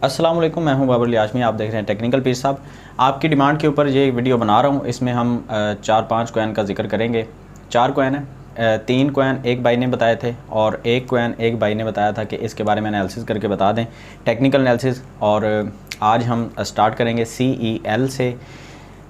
अस्सलाम वालेकुम, मैं हूं बाबर आजमी। आप देख रहे हैं टेक्निकल पीर साहब। आपकी डिमांड के ऊपर ये वीडियो बना रहा हूं। इसमें हम 4-5 कॉइन का जिक्र करेंगे। 4 कॉइन है, 3 कॉइन एक भाई ने बताए थे और 1 कॉइन एक भाई ने बताया था कि इसके बारे में एनालिसिस करके बता दें, टेक्निकल एनालिसिस। और आज हम स्टार्ट करेंगे CEL से।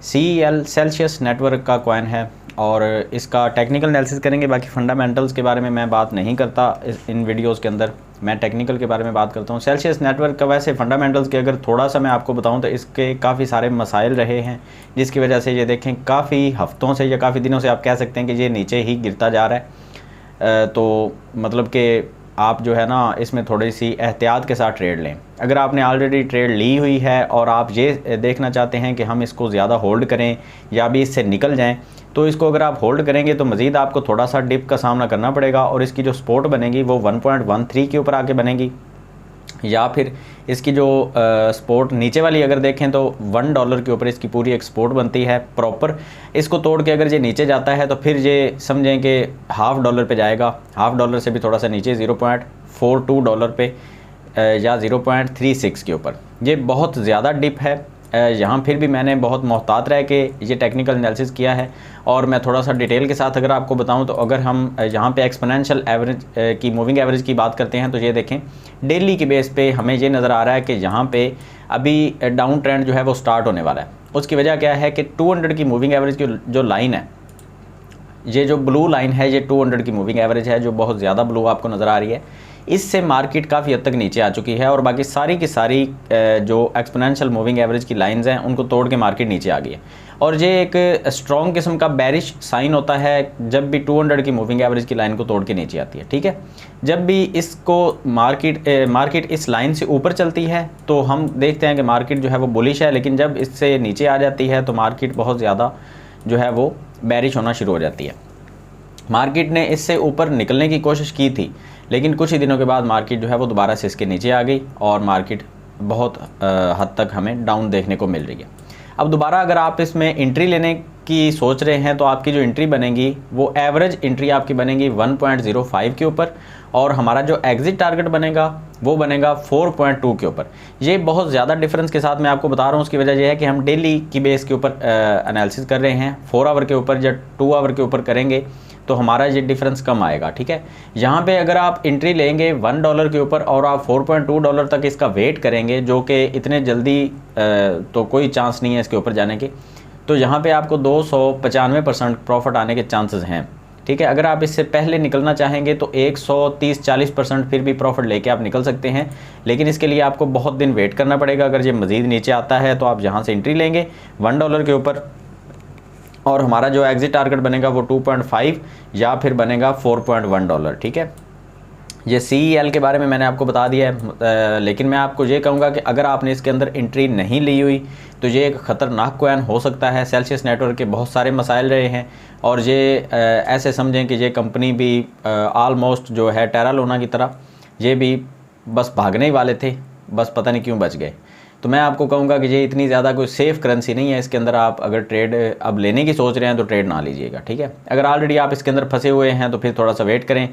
CEL सेल्सियस नेटवर्क का कॉइन है और इसका टेक्निकल एनालिसिस करेंगे। बाकी फंडामेंटल्स के बारे में मैं बात नहीं करता इन वीडियोस के अंदर, मैं टेक्निकल के बारे में बात करता हूँ। सेल्सियस नेटवर्क का वैसे फंडामेंटल्स के अगर थोड़ा सा मैं आपको बताऊँ तो इसके काफ़ी सारे मसाइल रहे हैं, जिसकी वजह से ये देखें काफ़ी हफ्तों से या काफ़ी दिनों से आप कह सकते हैं कि ये नीचे ही गिरता जा रहा है। तो मतलब कि आप जो है ना इसमें थोड़ी सी एहतियात के साथ ट्रेड लें। अगर आपने ऑलरेडी ट्रेड ली हुई है और आप ये देखना चाहते हैं कि हम इसको ज़्यादा होल्ड करें या भी इससे निकल जाएं, तो इसको अगर आप होल्ड करेंगे तो मज़ीद आपको थोड़ा सा डिप का सामना करना पड़ेगा और इसकी जो सपोर्ट बनेगी वो 1.13 के ऊपर आके बनेगी, या फिर इसकी जो सपोर्ट नीचे वाली अगर देखें तो $1 के ऊपर इसकी पूरी एक सपोर्ट बनती है प्रॉपर। इसको तोड़ के अगर ये नीचे जाता है तो फिर ये समझें कि $0.5 पे जाएगा, $0.5 से भी थोड़ा सा नीचे $0.42 पे या 0.36 के ऊपर। ये बहुत ज़्यादा डिप है यहाँ। फिर भी मैंने बहुत मोहतात रह के ये टेक्निकल एनालिसिस किया है और मैं थोड़ा सा डिटेल के साथ अगर आपको बताऊं तो अगर हम यहाँ पे एक्सपोनेंशियल एवरेज की मूविंग एवरेज की बात करते हैं तो ये देखें डेली की बेस पे हमें ये नज़र आ रहा है कि यहाँ पे अभी डाउन ट्रेंड जो है वो स्टार्ट होने वाला है। उसकी वजह क्या है कि 200 की मूविंग एवरेज की जो लाइन है, ये जो ब्लू लाइन है, ये 200 की मूविंग एवरेज है जो बहुत ज़्यादा ब्लू आपको नज़र आ रही है। इससे मार्केट काफ़ी हद तक नीचे आ चुकी है और बाकी सारी की सारी जो एक्सपोनेंशियल मूविंग एवरेज की लाइंस हैं उनको तोड़ के मार्केट नीचे आ गई है। और ये एक स्ट्रॉन्ग किस्म का बेरिश साइन होता है जब भी 200 की मूविंग एवरेज की लाइन को तोड़ के नीचे आती है। ठीक है, जब भी इसको मार्केट इस लाइन से ऊपर चलती है तो हम देखते हैं कि मार्केट जो है वो बुलिश है, लेकिन जब इससे नीचे आ जाती है तो मार्केट बहुत ज़्यादा जो है वो बेरिश होना शुरू हो जाती है। मार्केट ने इससे ऊपर निकलने की कोशिश की थी, लेकिन कुछ ही दिनों के बाद मार्केट जो है वो दोबारा से इसके नीचे आ गई और मार्केट बहुत हद तक हमें डाउन देखने को मिल रही है। अब दोबारा अगर आप इसमें एंट्री लेने की सोच रहे हैं तो आपकी जो एंट्री बनेगी वो एवरेज एंट्री आपकी बनेगी 1.05 के ऊपर और हमारा जो एग्जिट टारगेट बनेगा वो बनेगा 4.2 के ऊपर। ये बहुत ज़्यादा डिफरेंस के साथ मैं आपको बता रहा हूँ। उसकी वजह यह है कि हम डेली की बेस के ऊपर एनालिसिस कर रहे हैं। 4 आवर के ऊपर या 2 आवर के ऊपर करेंगे तो हमारा ये डिफरेंस कम आएगा। ठीक है, यहाँ पे अगर आप एंट्री लेंगे $1 के ऊपर और आप $4.2 तक इसका वेट करेंगे, जो कि इतने जल्दी तो कोई चांस नहीं है इसके ऊपर जाने के, तो यहाँ पे आपको 295% प्रॉफिट आने के चांसेस हैं। ठीक है, अगर आप इससे पहले निकलना चाहेंगे तो 130-40% फिर भी प्रॉफिट लेके आप निकल सकते हैं, लेकिन इसके लिए आपको बहुत दिन वेट करना पड़ेगा। अगर ये मज़ीद नीचे आता है तो आप यहाँ से एंट्री लेंगे $1 के ऊपर और हमारा जो एग्जिट टारगेट बनेगा वो 2.5 या फिर बनेगा $4.1। ठीक है, ये CEL के बारे में मैंने आपको बता दिया है, लेकिन मैं आपको ये कहूँगा कि अगर आपने इसके अंदर एंट्री नहीं ली हुई तो ये एक ख़तरनाक कॉइन हो सकता है। सेल्सियस नेटवर्क के बहुत सारे मसाइल रहे हैं और ये ऐसे समझें कि ये कंपनी भी आलमोस्ट जो है टेरा लोना की तरह ये भी बस भागने ही वाले थे, बस पता नहीं क्यों बच गए। तो मैं आपको कहूँगा कि ये इतनी ज़्यादा कोई सेफ़ करेंसी नहीं है। इसके अंदर आप अगर ट्रेड अब लेने की सोच रहे हैं तो ट्रेड ना लीजिएगा। ठीक है, अगर ऑलरेडी आप इसके अंदर फंसे हुए हैं तो फिर थोड़ा सा वेट करें।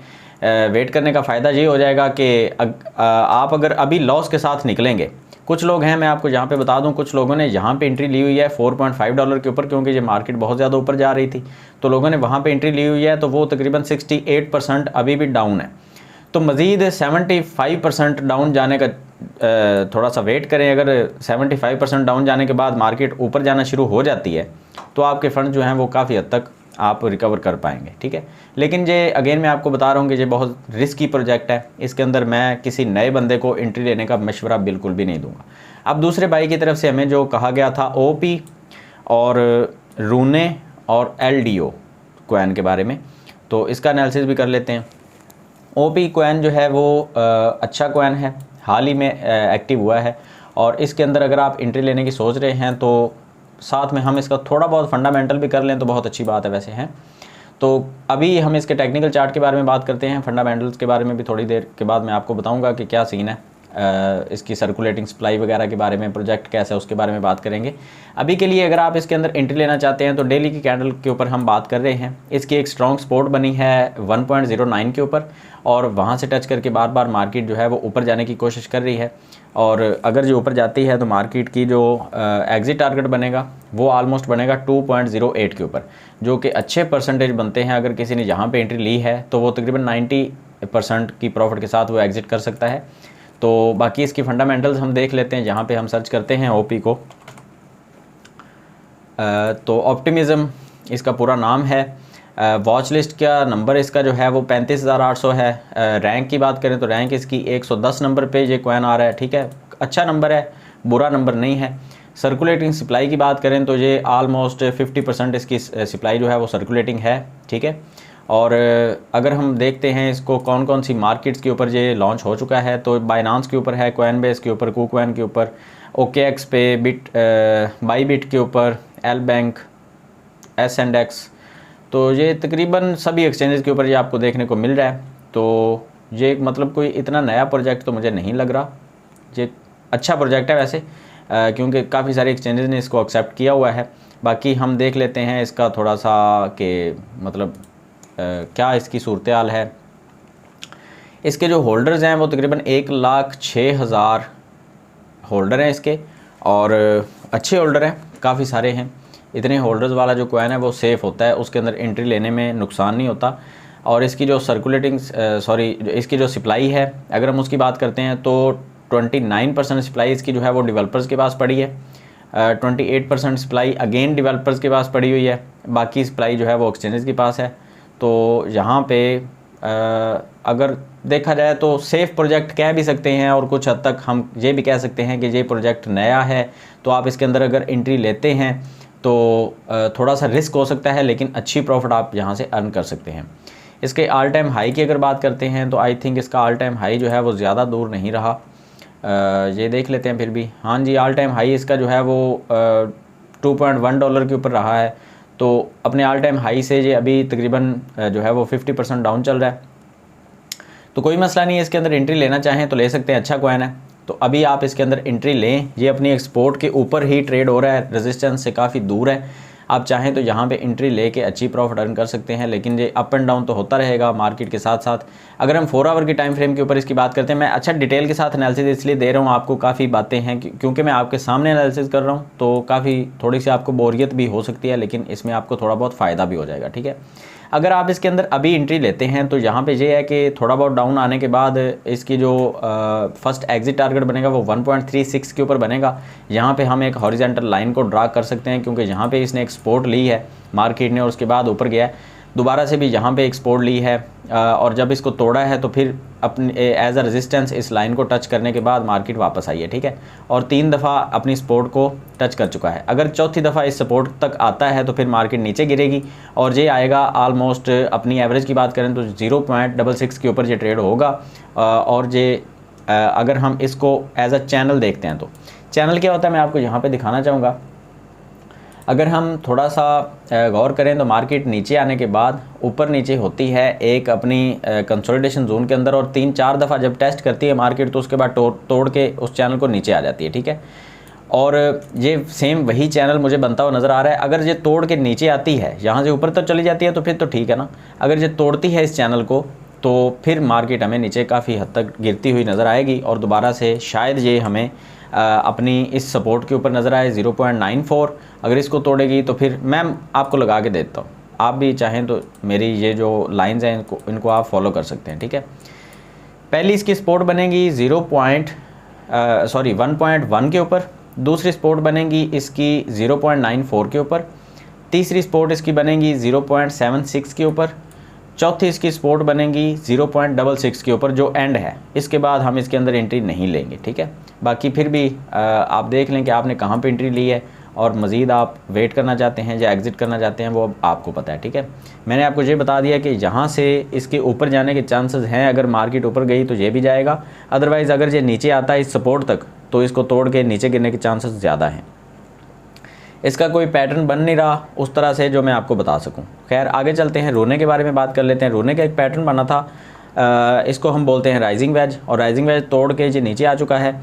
वेट करने का फ़ायदा ये हो जाएगा कि आप अगर अभी लॉस के साथ निकलेंगे, कुछ लोग हैं, मैं आपको यहाँ पे बता दूँ, कुछ लोगों ने यहाँ पे एंट्री ली हुई है $4.5 के ऊपर, क्योंकि ये मार्केट बहुत ज़्यादा ऊपर जा रही थी तो लोगों ने वहाँ पे एंट्री ली हुई है, तो वो तकरीबन 68% अभी भी डाउन है। तो मज़ीद 75% डाउन जाने का थोड़ा सा वेट करें। अगर 75% डाउन जाने के बाद मार्केट ऊपर जाना शुरू हो जाती है तो आपके फ़ंड जो हैं वो काफ़ी हद तक आप रिकवर कर पाएंगे। ठीक है, लेकिन ये अगेन मैं आपको बता रहा हूँ कि ये बहुत रिस्की प्रोजेक्ट है। इसके अंदर मैं किसी नए बंदे को एंट्री लेने का मशवरा बिल्कुल भी नहीं दूंगा। अब दूसरे भाई की तरफ से हमें जो कहा गया था OP और रूने और LDO कॉइन के बारे में, तो इसका एनालिसिस भी कर लेते हैं। OP कॉइन जो है वो अच्छा कॉइन है, हाल ही में एक्टिव हुआ है और इसके अंदर अगर आप एंट्री लेने की सोच रहे हैं तो साथ में हम इसका थोड़ा बहुत फंडामेंटल भी कर लें तो बहुत अच्छी बात है वैसे हैं। तो अभी हम इसके टेक्निकल चार्ट के बारे में बात करते हैं, फंडामेंटल्स के बारे में भी थोड़ी देर के बाद मैं आपको बताऊंगा कि क्या सीन है। इसकी सर्कुलेटिंग सप्लाई वगैरह के बारे में, प्रोजेक्ट कैसा है उसके बारे में बात करेंगे। अभी के लिए अगर आप इसके अंदर एंट्री लेना चाहते हैं तो डेली की कैंडल के ऊपर हम बात कर रहे हैं। इसकी एक स्ट्रॉन्ग सपोर्ट बनी है 1.09 के ऊपर, और वहाँ से टच करके बार बार मार्केट जो है वो ऊपर जाने की कोशिश कर रही है। और अगर जो ऊपर जाती है तो मार्केट की जो एग्जिट टारगेट बनेगा वो ऑलमोस्ट बनेगा 2.08 के ऊपर, जो कि अच्छे परसेंटेज बनते हैं। अगर किसी ने यहाँ पे एंट्री ली है तो वो तकरीबन 90% की प्रॉफिट के साथ वो एग्जिट कर सकता है। तो बाकी इसकी फंडामेंटल्स हम देख लेते हैं। जहाँ पे हम सर्च करते हैं ओपी को, तो ऑप्टिमिज्म इसका पूरा नाम है। वॉच लिस्ट का नंबर इसका जो है वो 35,800 है। रैंक की बात करें तो रैंक इसकी 110 नंबर पे ये कॉइन आ रहा है, ठीक है, अच्छा नंबर है, बुरा नंबर नहीं है। सर्कुलेटिंग सप्लाई की बात करें तो ये ऑलमोस्ट 50% इसकी सप्लाई जो है वो सर्कुलेटिंग है, ठीक है। और अगर हम देखते हैं इसको कौन कौन सी मार्केट्स के ऊपर ये लॉन्च हो चुका है, तो बाइनांस के ऊपर है, कॉइनबेस के ऊपर, कुकॉइन के ऊपर, OKX पे, बाईबिट के ऊपर, एल बैंक, S&X, तो ये तकरीबन सभी एक्सचेंजेस के ऊपर ये आपको देखने को मिल रहा है। तो ये मतलब कोई इतना नया प्रोजेक्ट तो मुझे नहीं लग रहा। ये अच्छा प्रोजेक्ट है वैसे, क्योंकि काफ़ी सारे एक्सचेंजेस ने इसको एक्सेप्ट किया हुआ है। बाकी हम देख लेते हैं इसका थोड़ा सा कि मतलब क्या इसकी सूरत हाल है। इसके जो होल्डर्स हैं वो तकरीबन 1,06,000 होल्डर हैं इसके, और अच्छे होल्डर हैं, काफ़ी सारे हैं। इतने होल्डर्स वाला जो कॉइन है वो सेफ़ होता है, उसके अंदर एंट्री लेने में नुकसान नहीं होता। और इसकी जो इसकी जो सप्लाई है अगर हम उसकी बात करते हैं तो 29% सप्लाई इसकी जो है वो डेवलपर्स के पास पड़ी है, 28% सप्लाई अगेन डेवलपर्स के पास पड़ी हुई है, बाकी सप्लाई जो है वो एक्सचेंजेस के पास है। तो यहाँ पे अगर देखा जाए तो सेफ़ प्रोजेक्ट कह भी सकते हैं, और कुछ हद तक हम ये भी कह सकते हैं कि ये प्रोजेक्ट नया है। तो आप इसके अंदर अगर एंट्री लेते हैं तो थोड़ा सा रिस्क हो सकता है, लेकिन अच्छी प्रॉफिट आप यहाँ से अर्न कर सकते हैं। इसके ऑल टाइम हाई की अगर बात करते हैं तो आई थिंक इसका ऑल टाइम हाई जो है वो ज़्यादा दूर नहीं रहा। ये देख लेते हैं फिर भी। हाँ जी, ऑल टाइम हाई इसका जो है वो $2.1 के ऊपर रहा है। तो अपने ऑल टाइम हाई से ये अभी तकरीबन जो है वो 50% डाउन चल रहा है। तो कोई मसला नहीं है, इसके अंदर एंट्री लेना चाहें तो ले सकते हैं, अच्छा कॉइन है। तो अभी आप इसके अंदर एंट्री लें। ये अपनी एक्सपोर्ट के ऊपर ही ट्रेड हो रहा है, रेजिस्टेंस से काफ़ी दूर है। आप चाहें तो यहाँ पे एंट्री लेके अच्छी प्रॉफिट अर्न कर सकते हैं, लेकिन ये अप एंड डाउन तो होता रहेगा मार्केट के साथ साथ। अगर हम 4 आवर की टाइम फ्रेम के ऊपर इसकी बात करते हैं, मैं अच्छा डिटेल के साथ एनालिसिस इसलिए दे रहा हूँ आपको, काफ़ी बातें हैं क्योंकि मैं आपके सामने एनालिसिस कर रहा हूँ, तो काफ़ी थोड़ी सी आपको बोरियत भी हो सकती है, लेकिन इसमें आपको थोड़ा बहुत फ़ायदा भी हो जाएगा, ठीक है। अगर आप इसके अंदर अभी एंट्री लेते हैं तो यहाँ पे ये है कि थोड़ा बहुत डाउन आने के बाद इसकी जो फर्स्ट एग्जिट टारगेट बनेगा वो 1.36 के ऊपर बनेगा। यहाँ पे हम एक हॉरिजॉन्टल लाइन को ड्रा कर सकते हैं, क्योंकि यहाँ पे इसने एक्सपोर्ट ली है मार्केट ने, और उसके बाद ऊपर गया है, दोबारा से भी यहाँ पे एक्सपोर्ट ली है, और जब इसको तोड़ा है तो फिर अपनी एज अ रेजिस्टेंस इस लाइन को टच करने के बाद मार्केट वापस आई है, ठीक है। और 3 दफ़ा अपनी सपोर्ट को टच कर चुका है। अगर चौथी दफ़ा इस सपोर्ट तक आता है तो फिर मार्केट नीचे गिरेगी, और ये आएगा ऑलमोस्ट, अपनी एवरेज की बात करें तो 0.66 के ऊपर ये ट्रेड होगा। और ये अगर हम इसको एज अ चैनल देखते हैं तो चैनल क्या होता है मैं आपको यहाँ पर दिखाना चाहूँगा। अगर हम थोड़ा सा गौर करें तो मार्केट नीचे आने के बाद ऊपर नीचे होती है एक अपनी कंसोलिडेशन जोन के अंदर, और 3-4 दफ़ा जब टेस्ट करती है मार्केट तो उसके बाद तोड़ के उस चैनल को नीचे आ जाती है, ठीक है। और ये सेम वही चैनल मुझे बनता हुआ नज़र आ रहा है। अगर ये तोड़ के नीचे आती है, यहाँ से ऊपर तक चली जाती है तो फिर तो ठीक है ना। अगर ये तोड़ती है इस चैनल को तो फिर मार्केट हमें नीचे काफ़ी हद तक गिरती हुई नज़र आएगी, और दोबारा से शायद ये हमें अपनी इस सपोर्ट के ऊपर नज़र आए 0.94। अगर इसको तोड़ेगी तो फिर मैं आपको लगा के देता हूँ, आप भी चाहें तो मेरी ये जो लाइंस हैं इनको आप फॉलो कर सकते हैं, ठीक है। पहली इसकी सपोर्ट बनेगी 1.1 के ऊपर, दूसरी सपोर्ट बनेगी इसकी 0.94 के ऊपर, तीसरी सपोर्ट इसकी बनेगी 0.76 के ऊपर, चौथी इसकी सपोर्ट बनेगी 0.66 के ऊपर जो एंड है। इसके बाद हम इसके अंदर एंट्री नहीं लेंगे, ठीक है। बाकी फिर भी आप देख लें कि आपने कहाँ पे एंट्री ली है, और मज़ीद आप वेट करना चाहते हैं या एग्ज़िट करना चाहते हैं वो अब आपको पता है, ठीक है। मैंने आपको ये बता दिया कि यहाँ से इसके ऊपर जाने के चांसेस हैं। अगर मार्केट ऊपर गई तो ये भी जाएगा, अदरवाइज़ अगर ये नीचे आता है इस सपोर्ट तक तो इसको तोड़ के नीचे गिरने के चांसेस ज़्यादा हैं। इसका कोई पैटर्न बन नहीं रहा उस तरह से जो मैं आपको बता सकूं। खैर आगे चलते हैं, रोने के बारे में बात कर लेते हैं। रोने का एक पैटर्न बना था इसको हम बोलते हैं राइजिंग वेज, और राइजिंग वेज तोड़ के ये नीचे आ चुका है।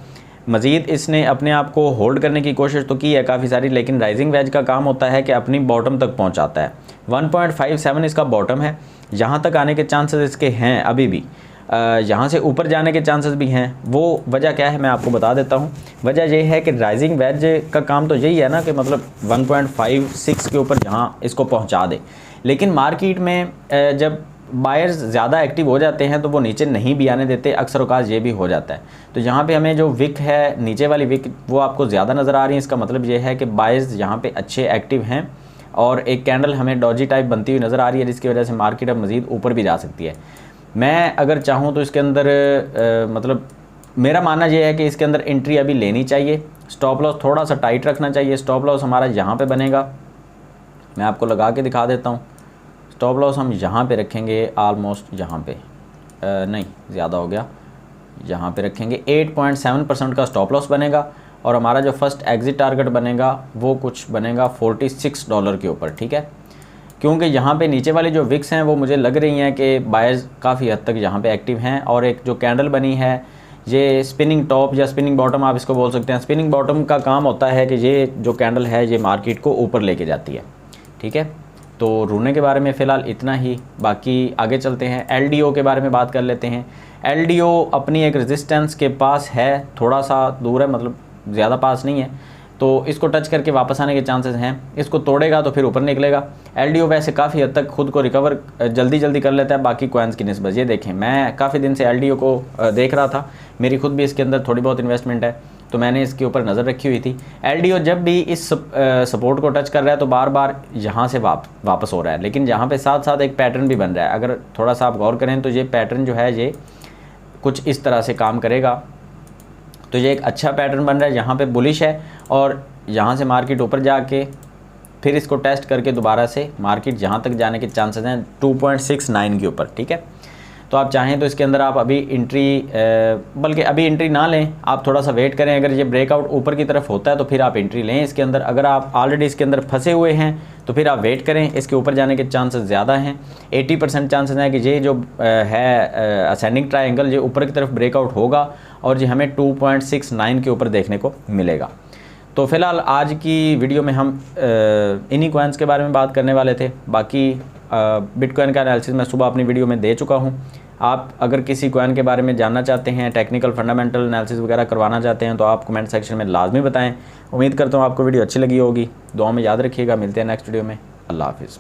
मज़ीद इसने अपने आप को होल्ड करने की कोशिश तो की है काफ़ी सारी, लेकिन राइजिंग वेज का काम होता है कि अपनी बॉटम तक पहुंचाता है। 1.57 इसका बॉटम है, यहाँ तक आने के चांसेस इसके हैं अभी भी, यहाँ से ऊपर जाने के चांसेस भी हैं। वो वजह क्या है मैं आपको बता देता हूँ। वजह ये है कि राइजिंग वेज का काम तो यही है ना कि मतलब 1.56 के ऊपर यहाँ इसको पहुँचा दे, लेकिन मार्केट में जब बायर्स ज़्यादा एक्टिव हो जाते हैं तो वो नीचे नहीं भी आने देते, अक्सर औकात ये भी हो जाता है। तो यहाँ पे हमें जो विक है, नीचे वाली विक, वो आपको ज़्यादा नज़र आ रही है। इसका मतलब ये है कि बायर्स यहाँ पे अच्छे एक्टिव हैं, और एक कैंडल हमें डॉजी टाइप बनती हुई नज़र आ रही है, जिसकी वजह से मार्केट अब मज़ीद ऊपर भी जा सकती है। मैं अगर चाहूँ तो इसके अंदर मतलब मेरा मानना यह है कि इसके अंदर एंट्री अभी लेनी चाहिए। स्टॉप लॉस थोड़ा सा टाइट रखना चाहिए। स्टॉप लॉस हमारा यहाँ पे बनेगा, मैं आपको लगा के दिखा देता हूँ। स्टॉप लॉस हम यहाँ पे रखेंगे, ऑलमोस्ट यहाँ पे नहीं ज़्यादा हो गया, यहाँ पे रखेंगे 8.7% का स्टॉप लॉस बनेगा, और हमारा जो फर्स्ट एग्ज़िट टारगेट बनेगा वो कुछ बनेगा $46 के ऊपर, ठीक है। क्योंकि यहाँ पे नीचे वाली जो विक्स हैं वो मुझे लग रही हैं कि बायर्स काफ़ी हद तक यहाँ पे एक्टिव हैं, और एक जो कैंडल बनी है ये स्पिनिंग टॉप या स्पिनिंग बॉटम आप इसको बोल सकते हैं। स्पिनिंग बॉटम का काम होता है कि ये जो कैंडल है ये मार्केट को ऊपर लेके जाती है, ठीक है। तो रूने के बारे में फ़िलहाल इतना ही, बाकी आगे चलते हैं। LDO के बारे में बात कर लेते हैं। LDO अपनी एक रेजिस्टेंस के पास है, थोड़ा सा दूर है, मतलब ज़्यादा पास नहीं है, तो इसको टच करके वापस आने के चांसेस हैं। इसको तोड़ेगा तो फिर ऊपर निकलेगा। LDO वैसे काफ़ी हद तक खुद को रिकवर जल्दी कर लेता है बाकी कॉइन्स की निस्बत। ये देखें, मैं काफ़ी दिन से LDO को देख रहा था, मेरी खुद भी इसके अंदर थोड़ी बहुत इन्वेस्टमेंट है, तो मैंने इसके ऊपर नज़र रखी हुई थी। LDO जब भी इस सपोर्ट को टच कर रहा है तो बार बार यहाँ से वापस हो रहा है, लेकिन यहाँ पे साथ साथ एक पैटर्न भी बन रहा है। अगर थोड़ा सा आप गौर करें तो ये पैटर्न जो है ये कुछ इस तरह से काम करेगा। तो ये एक अच्छा पैटर्न बन रहा है, यहाँ पे बुलिश है, और यहाँ से मार्केट ऊपर जाके फिर इसको टेस्ट करके दोबारा से मार्केट जहाँ तक जाने के चांसेस हैं 2.69 के ऊपर, ठीक है। तो आप चाहें तो इसके अंदर आप अभी एंट्री, बल्कि अभी एंट्री ना लें, आप थोड़ा सा वेट करें। अगर ये ब्रेकआउट ऊपर की तरफ होता है तो फिर आप एंट्री लें इसके अंदर। अगर आप ऑलरेडी इसके अंदर फंसे हुए हैं तो फिर आप वेट करें, इसके ऊपर जाने के चांसेस ज़्यादा हैं। 80% चांसेस हैं कि ये जो है असेंडिंग ट्रायंगल ये ऊपर की तरफ ब्रेकआउट होगा, और ये हमें 2.69 के ऊपर देखने को मिलेगा। तो फ़िलहाल आज की वीडियो में हम इन्हीं कॉइन्स के बारे में बात करने वाले थे। बाकी बिटकॉइन का एनालिसिस मैं सुबह अपनी वीडियो में दे चुका हूँ। आप अगर किसी कॉइन के बारे में जानना चाहते हैं, टेक्निकल फंडामेंटल एनालिसिस वगैरह करवाना चाहते हैं, तो आप कमेंट सेक्शन में लाजमी बताएं। उम्मीद करता हूँ आपको वीडियो अच्छी लगी होगी। दुआ में याद रखिएगा। मिलते हैं नेक्स्ट वीडियो में। अल्लाह हाफिज़।